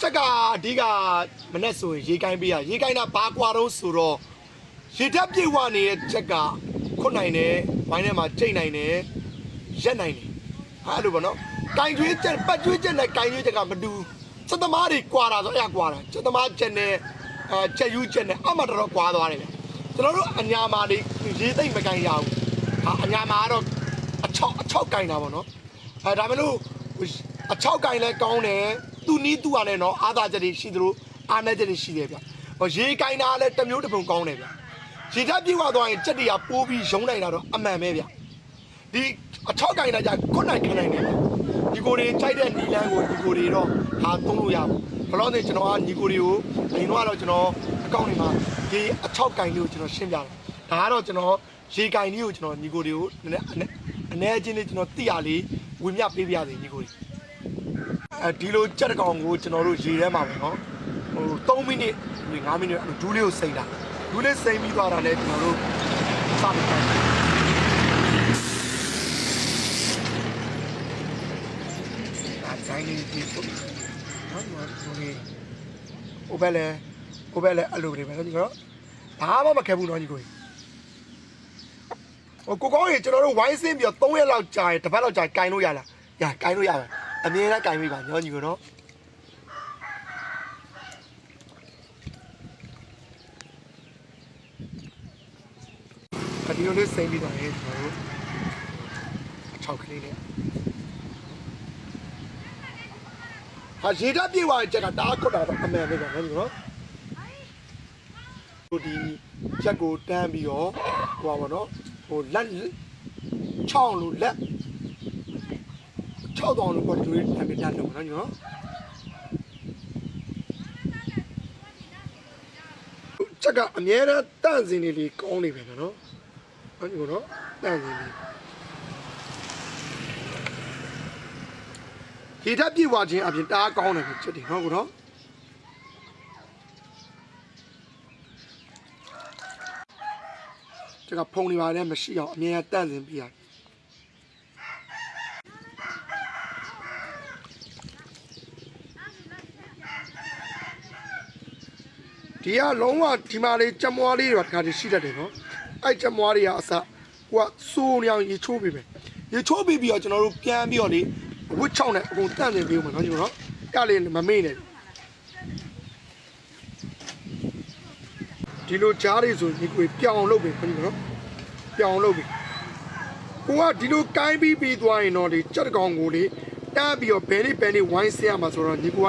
ချက်ကအဓိကမနဲ့ဆိုရင်ရေကိုင်းပေးရရေကိုင်းတာဘာကွာတော့ဆိုတော့ရေဓာတ်ပြေဝနေတဲ့ချက်ကခွတ်နိုင်တယ်ဘိုင်းထဲမှာကျိတ်နိုင်တယ်ရက်နိုင်တယ်အဲ့လိုပေါ့နော်ကင်ကျွေးချက်ပတ်ကျွေးချက်နဲ့ကင်ကျွေးချက်ကမတူစက်သမားတွေကွာတာဆိုအဲ့ကွာတာစက်သမားချက်နဲ့ချက်ယူချက်နဲ့အမှတော်ကွာသွားတယ်ဗျကျွန်တော်တို့အညာမာတွေရေသိမ့်မကင်ရဘူးအညာမာကတော့အချောက်ကင်တာပေါ့နော်ဒါမဲ့လို့အချောက်ကင်လဲကောင်းတယ်သူနီးသူ့ဟာနဲ့နော်အာသာချက်တွေရှိသလိုအာနဲ့ချက်တွေရှိတယ်ဗျရေကင်တာလည်းတစ်မျိုးတစ်ပုံကောင်းတယ်ဗျရေဓာတ်ပြေဝသွားရင်ချက်တွေကပိုးပြီးရုံးနိုင်တာတော့အမှန်ပဲဗျဒီအချောက်ကင်တာကြခွတ်နိုင်ခနိုင်တယ်ဒီကိုတွေခြိုက်တဲ့နီလန်းကိုဒီကိုတွေတော့ဟာသုံးလို့ရဘူးဘလို့လဲကျွန်တော်ကညီကိုတွေကိုအရင်တော့ကျွန်တော်အကောင့်တွေမှာဒီအချောက်ကင်လေးကိုကျွန်တော်ရှင်းပြတယ်ဒါကတော့ကျွန်တော်ရေကင်လေးကိုကျွန်တော်ညီကိုတွေကိုနည်းနည်းအနည်းချင်းလေးကျွန်တော်တိရလေးဝင်မြပေးပြရစီညီကိုတွေဒီလိုကြက်တကောင်ကိုကျွန်တော်တို့ရေထဲမှာပဲနော်ဟို3မိနစ်5မိနစ်ဒူးလေးကိုစိမ့်တာဒူးလေးစိမ့်ပြီးသွားတာလည်းကျွန်တော်တို့စပြီးတိုင်းလေးဒီပေါ့နော်ဒီဟိုဘက်လည်းအလိုတွေပဲနော်ဒီတော့ဘာမှမခဲဘူးနော်ညီကိုဟိုကိုကောင်းရေကျွန်တော်တို့ဝိုင်းစင်းပြီးတော့3ရက်လောက်ကြာရင်တစ်ပတ်လောက်ကြာကင်လို့ရလားရကင်လို့ရမယ်အမြဲတမ်းကင်မိပါညောညီကိုနော်ဒီလိုလေးစိမ့်ပြီးတော့လေကျွန်တော်တို့6ကလေးနဲ့ရေဓာတ်ပြေဝါချက်ကတားခွတ်တာတော့အမှန်ပဲနော်ညီနော်ဒီချက်ကိုတန်းပြီးတော့ဟိုပါဘောနော်ဟိုလက်ချောင်းလို့လက်6တောင်လို့ပေါ့ဒီလိုတန်းပြီးတန်းလို့နော်ညီနော်ချက်ကအမြဲတမ်းတန့်စင်နေလေကောင်းနေပဲနော်နော်ညီနော်တန့်စင်နေရေဓာတ်ပြေဝခြင်းအပြင်တားကောင်းတယ်ချက်တယ်နော်ကိုနော်这个碰里边呢没需要，明天单人比啊。ဒီကလုံးဝဒီမှာလေးကြက်မွားလေးတွေတခါတည်းရှိတတ်တယ်နော်အဲ့ကြက်မွားတွေကအစဟိုကစိုးနေအောင်ရေချိုးပေးမယ်ရေချိုးပေးပြီးတော့ကျွန်တော်တို့ပြန်ပြီးတော့လေဝစ်ချောင်းနဲ့အကုန်တန့်နေပေးဦးမယ်နော်ညီနော်အဲ့လေးမမေ့နဲ့ဒီလိုကြားတွေဆိုဒီကိုပြောင်းလုပ်ပြီခင်ဗျာနော်ပြောင်းလုပ်ပြီကိုကဒီလိုကိုင်းပြီးသွားရင်တော့ဒီကြက်တကောင်ကိုလေတားပြီးတော့ဘဲလေးဝိုင်းဆဲရမှာဆိုတော့ညီကို